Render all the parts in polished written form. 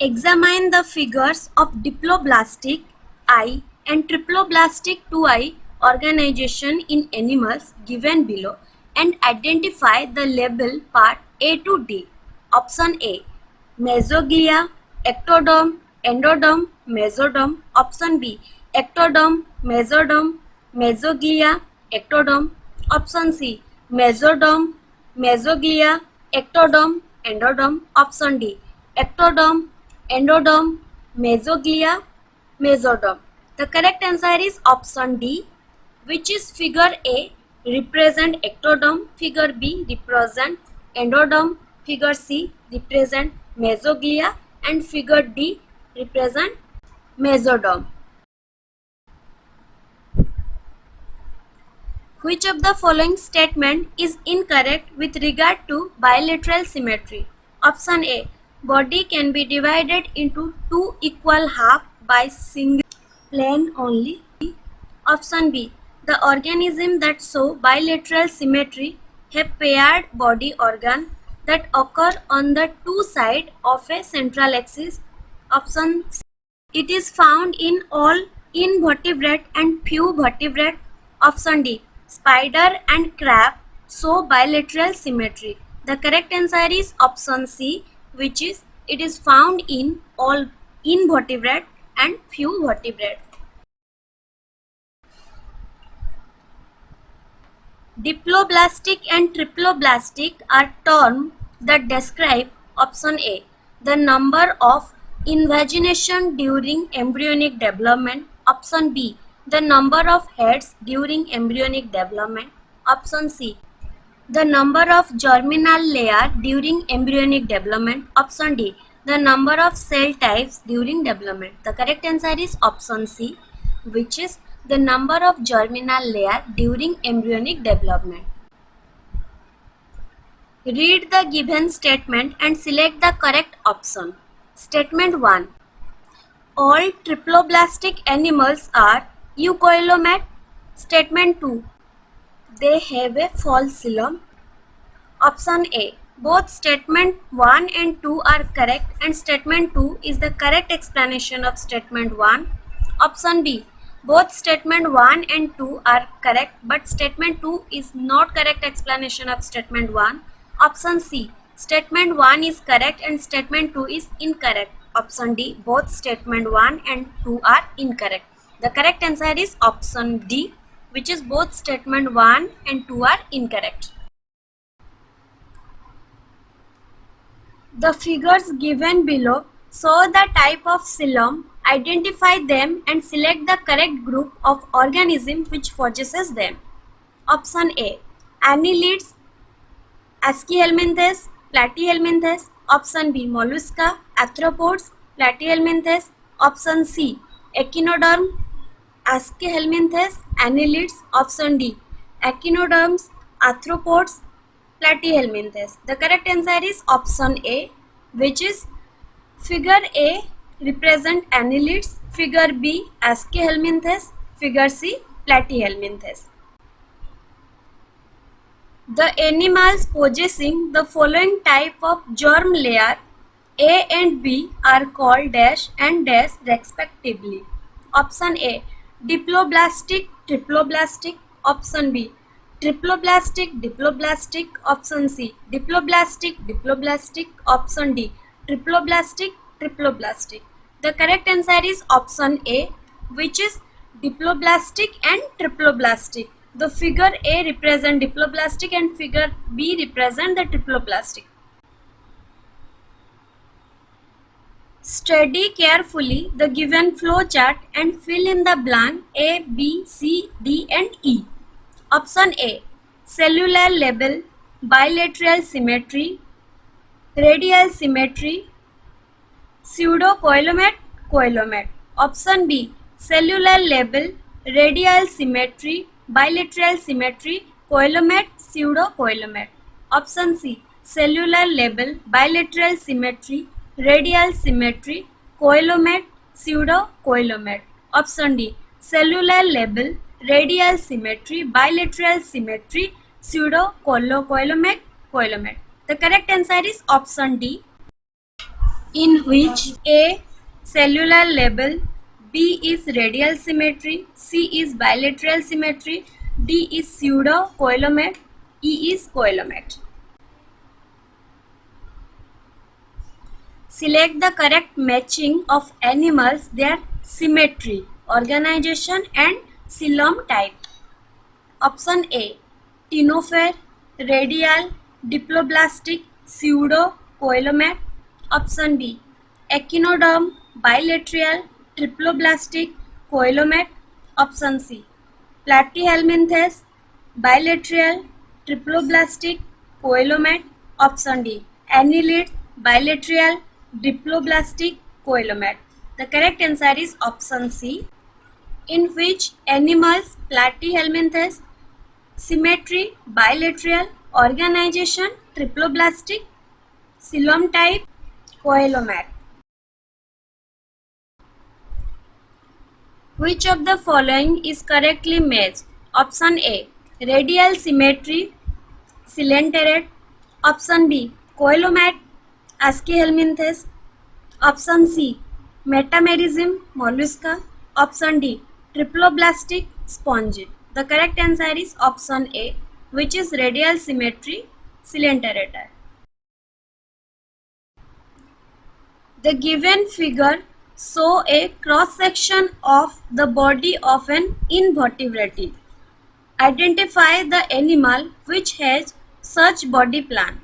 Examine the figures of diploblastic I and triploblastic 2I organization in animals given below and identify the label part A to D. Option A. Mesoglia, ectoderm, endoderm, mesoderm. Option B. Ectoderm, mesoderm, mesoglia, ectoderm. Option C. Mesoderm, mesoglia, ectoderm, endoderm. Option D. Ectoderm, endoderm, mesoglia, mesoderm. The correct answer is option D, which is figure A represent ectoderm, figure B represent endoderm, figure C represent mesoglia and figure D represent mesoderm. Which of the following statement is incorrect with regard to bilateral symmetry? Option A. Body can be divided into two equal halves by single plane only. Option B. The organisms that show bilateral symmetry have paired body organ that occur on the two sides of a central axis. Option C. It is found in all invertebrate and few vertebrate. Option D. Spider and crab show bilateral symmetry. The correct answer is option C, which is it is found in all invertebrate and few vertebrate. Diploblastic and triploblastic are terms that describe option A. The number of invagination during embryonic development. Option B. The number of heads during embryonic development. Option C. The number of germinal layer during embryonic development. Option D. The number of cell types during development. The correct answer is option C, which is the number of germinal layer during embryonic development. Read the given statement and select the correct option. Statement 1. All triploblastic animals are eucoelomate. Statement 2. They have a false xylem. Option A. Both statement 1 and 2 are correct and statement 2 is the correct explanation of statement 1. Option B. Both statement 1 and 2 are correct but statement 2 is not correct explanation of statement 1. Option C. Statement 1 is correct and statement 2 is incorrect. Option D. Both statement 1 and 2 are incorrect. The correct answer is option D, which is both statement 1 and 2 are incorrect. The figures given below show the type of xylem, identify them and select the correct group of organisms which possesses them. Option A. Annelids, Aschelminthes, Platyhelminthes. Option B. Mollusca, Arthropods, Platyhelminthes. Option C. Echinoderm, Aschelminthes, Annelids. Option D. Echinoderms, Arthropods, Platyhelminthes. The correct answer is option A, which is figure A represent annelids, figure B Aschelminthes, figure C Platyhelminthes. The animals possessing the following type of germ layer A and B are called dash and dash respectively. Option A. Diploblastic, triploblastic. Option B. Triploblastic, diploblastic. Option C. Diploblastic, diploblastic. Option D. Triploblastic, triploblastic. The correct answer is option A, which is diploblastic and triploblastic. The figure A represent diploblastic and figure B represent the triploblastic. Study carefully the given flow chart and fill in the blank A, B, C, D and E. Option A. Cellular level, bilateral symmetry, radial symmetry, pseudocoelomate, coelomate. Option B. Cellular level, radial symmetry, bilateral symmetry, coelomate, pseudocoelomate. Option C. Cellular level, bilateral symmetry, radial symmetry, coelomate, pseudocoelomate. Option D. Cellular level, radial symmetry, bilateral symmetry, pseudocoelomate, coelomate. The correct answer is option D. in which A. cellular level, B is radial symmetry, C is bilateral symmetry, D is pseudo-coelomet, E is coelomet. Select the correct matching of animals, their symmetry, organization and coelom type. Option A. Ctenophore, radial, diploblastic, pseudo, coelomat. Option B. Echinoderm, bilateral, triploblastic, coelomat. Option C. Platyhelminthes, bilateral, triploblastic, coelomat. Option D. Annelids, bilateral, diploblastic, coelomat. The correct answer is option C. In which animals platyhelminthes, symmetry, bilateral, organization, triploblastic, coelom type, coelomat. Which of the following is correctly matched? Option A. Radial symmetry, coelenterate. Option B. Coelomat, Aschelminthes. Option C. Metamerism, mollusca. Option D. Triploblastic, sponge. The correct answer is option A, which is radial symmetry, coelenterate. The given figure show a cross section of the body of an invertebrate. Identify the animal which has such body plan.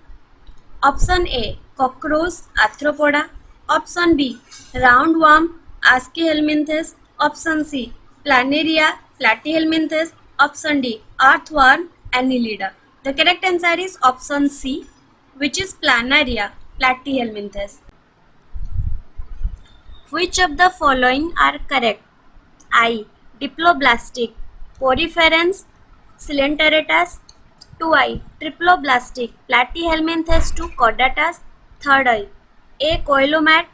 Option A. Cockroach, Arthropoda. Option B. Roundworm, Aschelminthes. Option C. Planaria, Platyhelminthes. Option D. Earthworm, Annelida. The correct answer is option C, which is Planaria, Platyhelminthes. Which of the following are correct? I. Diploblastic, Poriferans, Coelenterata. 2I. Triploblastic, Platyhelminthes to Chordatus. 3rd A. Coelomat,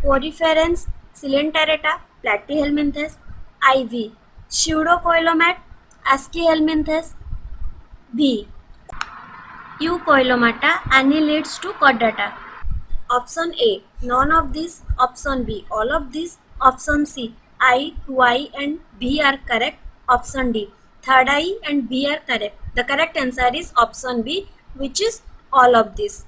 Poriferans, Coelenterata, Platyhelminthes. IV. Pseudocoelomat, Aschelminthes. V. Eucoelomata, annelids to Chordata. Option A. None of these. Option B. All of these. Option C. I, 2I and B are correct. Option D. 3rd I and B are correct. The correct answer is option B, which is all of this.